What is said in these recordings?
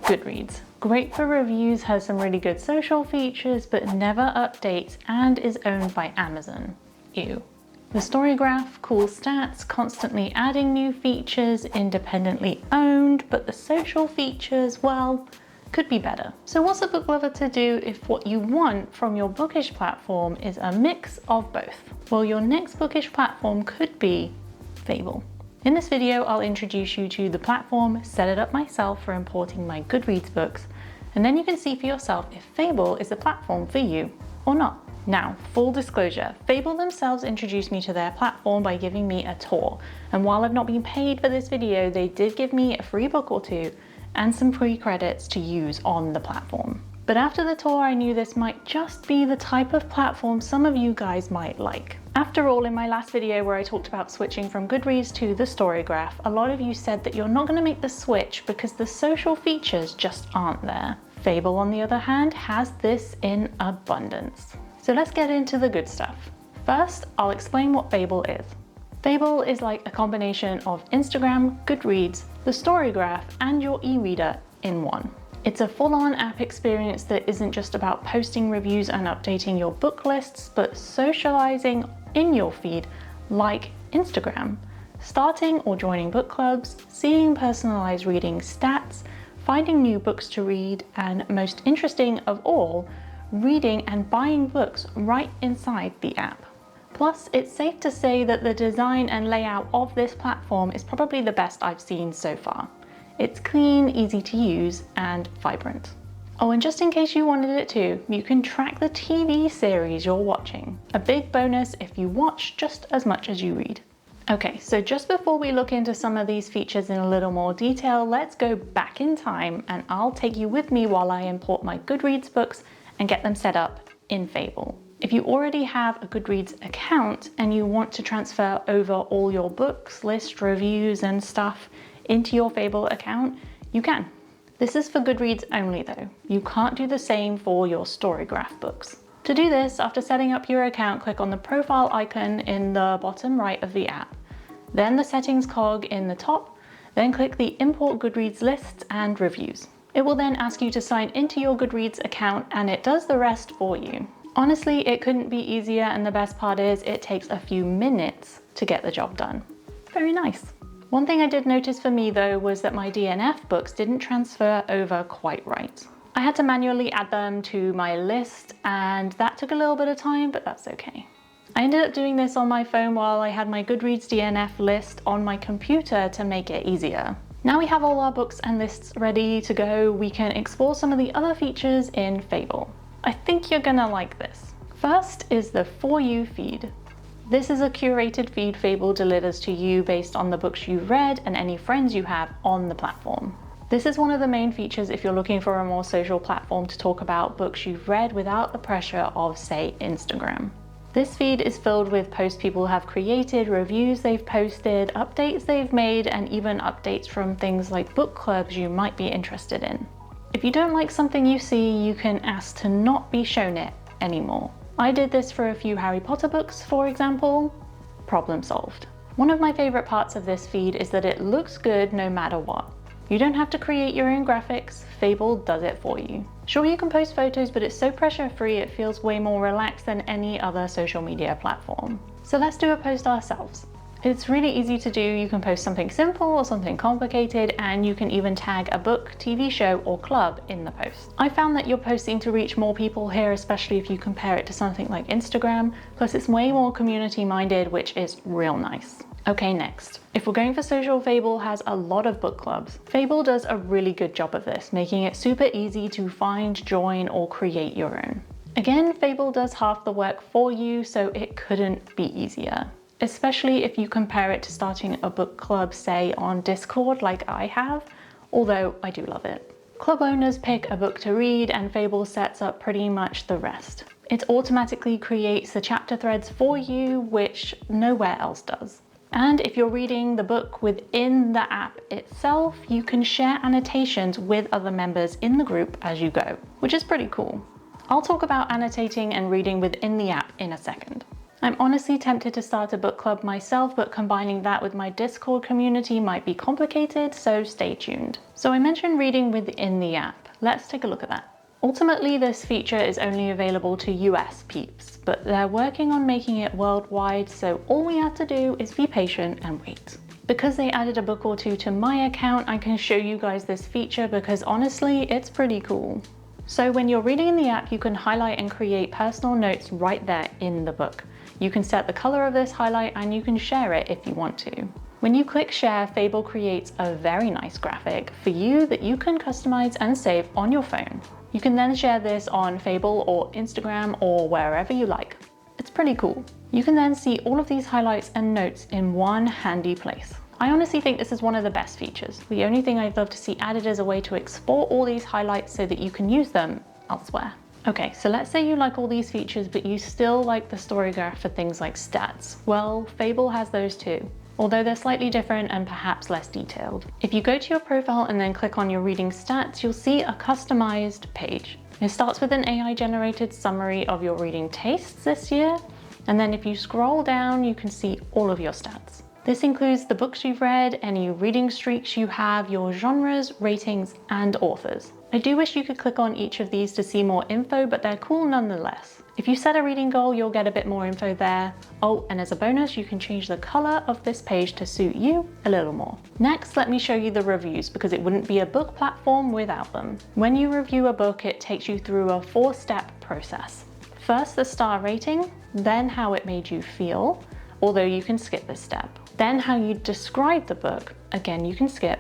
Goodreads. Great for reviews, has some really good social features, but never updates and is owned by Amazon. Ew. The StoryGraph, cool stats, constantly adding new features, independently owned, but the social features, well, could be better. So what's a book lover to do if what you want from your bookish platform is a mix of both? Well, your next bookish platform could be Fable. In this video, I'll introduce you to the platform, set it up myself for importing my Goodreads books, and then you can see for yourself if Fable is the platform for you or not. Now, full disclosure, Fable themselves introduced me to their platform by giving me a tour, and while I've not been paid for this video, they did give me a free book or two and some free credits to use on the platform. But after the tour, I knew this might just be the type of platform some of you guys might like. After all, in my last video where I talked about switching from Goodreads to the StoryGraph, a lot of you said that you're not going to make the switch because the social features just aren't there. Fable, on the other hand, has this in abundance. So let's get into the good stuff. First, I'll explain what Fable is. Fable is like a combination of Instagram, Goodreads, the StoryGraph, and your e-reader in one. It's a full-on app experience that isn't just about posting reviews and updating your book lists, but socializing in your feed like Instagram, starting or joining book clubs, seeing personalized reading stats, finding new books to read, and most interesting of all, reading and buying books right inside the app. Plus, it's safe to say that the design and layout of this platform is probably the best I've seen so far. It's clean, easy to use, and vibrant. Oh, and just in case you wanted it too, you can track the TV series you're watching. A big bonus if you watch just as much as you read. Okay, so just before we look into some of these features in a little more detail, let's go back in time and I'll take you with me while I import my Goodreads books and get them set up in Fable. If you already have a Goodreads account and you want to transfer over all your books, lists, reviews, and stuff into your Fable account, you can. This is for Goodreads only though. You can't do the same for your StoryGraph books. To do this, after setting up your account, click on the profile icon in the bottom right of the app, then the settings cog in the top, then click the import Goodreads lists and reviews. It will then ask you to sign into your Goodreads account and it does the rest for you. Honestly, it couldn't be easier, and the best part is it takes a few minutes to get the job done. Very nice. One thing I did notice for me though was that my DNF books didn't transfer over quite right. I had to manually add them to my list and that took a little bit of time, but that's okay. I ended up doing this on my phone while I had my Goodreads DNF list on my computer to make it easier. Now we have all our books and lists ready to go, we can explore some of the other features in Fable. I think you're gonna like this. First is the For You feed. This is a curated feed Fable delivers to you based on the books you've read and any friends you have on the platform. This is one of the main features if you're looking for a more social platform to talk about books you've read without the pressure of, say, Instagram. This feed is filled with posts people have created, reviews they've posted, updates they've made, and even updates from things like book clubs you might be interested in. If you don't like something you see, you can ask to not be shown it anymore. I did this for a few Harry Potter books, for example. Problem solved. One of my favorite parts of this feed is that it looks good no matter what. You don't have to create your own graphics, Fable does it for you. Sure, you can post photos, but it's so pressure-free it feels way more relaxed than any other social media platform. So let's do a post ourselves. It's really easy to do. You can post something simple or something complicated, and you can even tag a book, TV show, or club in the post. I found that you're posting to reach more people here, especially if you compare it to something like Instagram, plus it's way more community-minded, which is real nice. Okay, next. If we're going for social, Fable has a lot of book clubs. Fable does a really good job of this, making it super easy to find, join, or create your own. Again, Fable does half the work for you, so it couldn't be easier. Especially if you compare it to starting a book club, say on Discord like I have, although I do love it. Club owners pick a book to read and Fable sets up pretty much the rest. It automatically creates the chapter threads for you, which nowhere else does. And if you're reading the book within the app itself, you can share annotations with other members in the group as you go, which is pretty cool. I'll talk about annotating and reading within the app in a second. I'm honestly tempted to start a book club myself, but combining that with my Discord community might be complicated, so stay tuned. So I mentioned reading within the app. Let's take a look at that. Ultimately, this feature is only available to US peeps, but they're working on making it worldwide, so all we have to do is be patient and wait. Because they added a book or two to my account, I can show you guys this feature because honestly, it's pretty cool. So when you're reading in the app, you can highlight and create personal notes right there in the book. You can set the color of this highlight and you can share it if you want to. When you click share, Fable creates a very nice graphic for you that you can customize and save on your phone. You can then share this on Fable or Instagram or wherever you like. It's pretty cool. You can then see all of these highlights and notes in one handy place. I honestly think this is one of the best features. The only thing I'd love to see added is a way to export all these highlights so that you can use them elsewhere. Okay, so let's say you like all these features, but you still like the StoryGraph for things like stats. Well, Fable has those too, although they're slightly different and perhaps less detailed. If you go to your profile and then click on your reading stats, you'll see a customized page. It starts with an AI-generated summary of your reading tastes this year, and then if you scroll down, you can see all of your stats. This includes the books you've read, any reading streaks you have, your genres, ratings, and authors. I do wish you could click on each of these to see more info, but they're cool nonetheless. If you set a reading goal, you'll get a bit more info there. Oh, and as a bonus, you can change the color of this page to suit you a little more. Next, let me show you the reviews because it wouldn't be a book platform without them. When you review a book, it takes you through a 4-step process. First, the star rating, then how it made you feel, although you can skip this step. Then how you describe the book, again you can skip.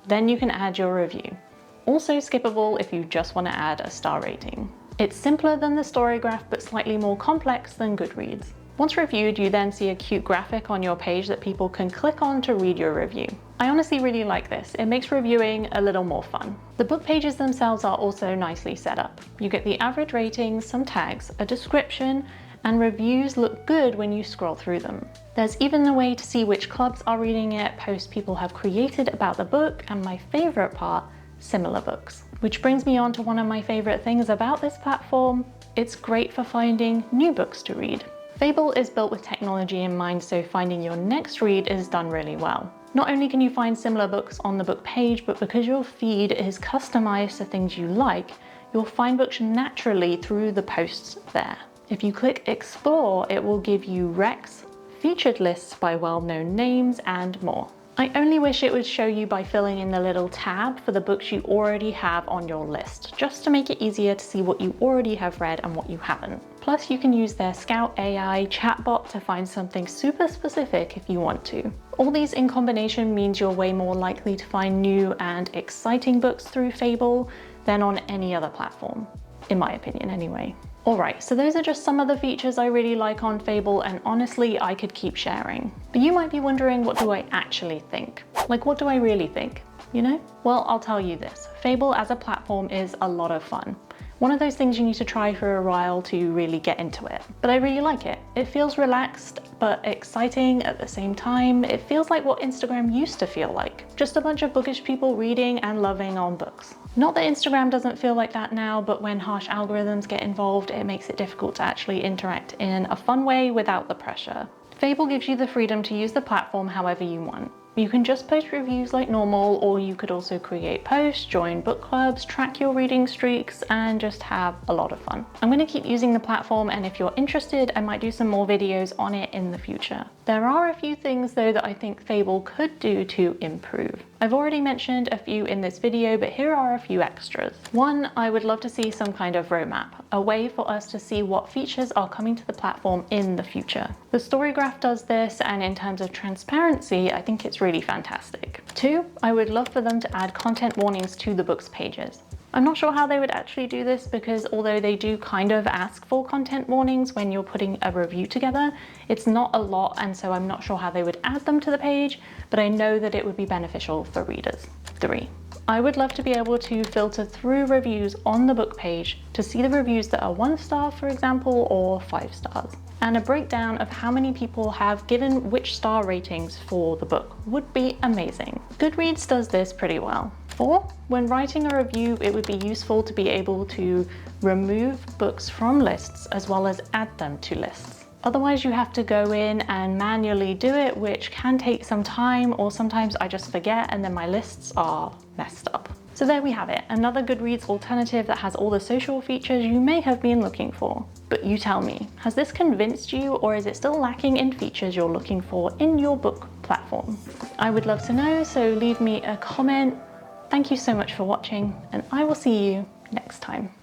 Then you can add your review. Also skippable if you just want to add a star rating. It's simpler than the StoryGraph but slightly more complex than Goodreads. Once reviewed, you then see a cute graphic on your page that people can click on to read your review. I honestly really like this. It makes reviewing a little more fun. The book pages themselves are also nicely set up. You get the average ratings, some tags, a description, and reviews look good when you scroll through them. There's even a way to see which clubs are reading it, posts people have created about the book, and my favorite part, similar books. Which brings me on to one of my favorite things about this platform. It's great for finding new books to read. Fable is built with technology in mind, so finding your next read is done really well. Not only can you find similar books on the book page, but because your feed is customized to things you like, you'll find books naturally through the posts there. If you click Explore, it will give you recs, featured lists by well-known names, and more. I only wish it would show you by filling in the little tab for the books you already have on your list, just to make it easier to see what you already have read and what you haven't. Plus, you can use their Scout AI chatbot to find something super specific if you want to. All these in combination means you're way more likely to find new and exciting books through Fable than on any other platform, in my opinion anyway. Alright, so those are just some of the features I really like on Fable, and honestly, I could keep sharing. But you might be wondering, what do I actually think? Like, what do I really think? You know? Well, I'll tell you this. Fable as a platform is a lot of fun. One of those things you need to try for a while to really get into it. But I really like it. It feels relaxed, but exciting at the same time. It feels like what Instagram used to feel like. Just a bunch of bookish people reading and loving on books. Not that Instagram doesn't feel like that now, but when harsh algorithms get involved, it makes it difficult to actually interact in a fun way without the pressure. Fable gives you the freedom to use the platform however you want. You can just post reviews like normal, or you could also create posts, join book clubs, track your reading streaks, and just have a lot of fun. I'm going to keep using the platform, and if you're interested, I might do some more videos on it in the future. There are a few things though that I think Fable could do to improve. I've already mentioned a few in this video, but here are a few extras. One, I would love to see some kind of roadmap, a way for us to see what features are coming to the platform in the future. The StoryGraph does this, and in terms of transparency, I think it's really fantastic. Two, I would love for them to add content warnings to the books pages. I'm not sure how they would actually do this, because although they do kind of ask for content warnings when you're putting a review together, it's not a lot, and so I'm not sure how they would add them to the page, but I know that it would be beneficial for readers. 3, I would love to be able to filter through reviews on the book page to see the reviews that are 1 star, for example, or 5 stars. And a breakdown of how many people have given which star ratings for the book would be amazing. Goodreads does this pretty well. 4, when writing a review, it would be useful to be able to remove books from lists as well as add them to lists. Otherwise you have to go in and manually do it, which can take some time, or sometimes I just forget and then my lists are messed up. So there we have it, another Goodreads alternative that has all the social features you may have been looking for. But you tell me, has this convinced you, or is it still lacking in features you're looking for in your book platform? I would love to know, so leave me a comment. Thank you so much for watching, and I will see you next time.